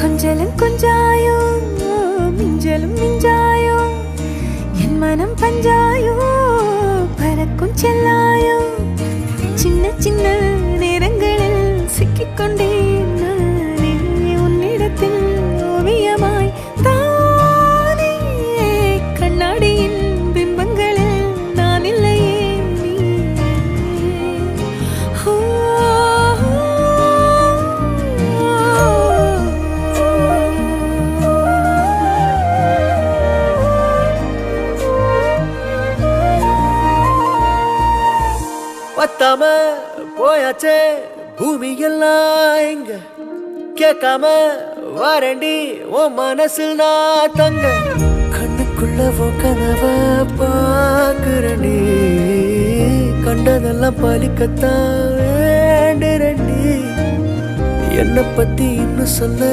கொஞ்சலும் கொஞ்சாயோ மிஞ்சலும் மிஞ்சாயோ என் மனம் பஞ்சாயோ பறக்கும் செல்லாயோ சின்ன சின்ன நேரங்களில் சிக்கிக்கொண்டேன் நானே உன்னிடத்தில் ஓவியமாய் தானே கண்ணாடியின் பிம்பங்களில் நான் இல்லையே பத்தாம போயாச்சே பூமி எல்லாம் இங்க கேட்காம வாரண்டி உன் மனசில் நான் தங்க கண்ணுக்குள்ள உன் கனவ பாக்குறண்டி கண்டதெல்லாம் பலிக்கத்தான் வேண்டுறண்டி என்னை பத்தி இன்னும் சொல்ல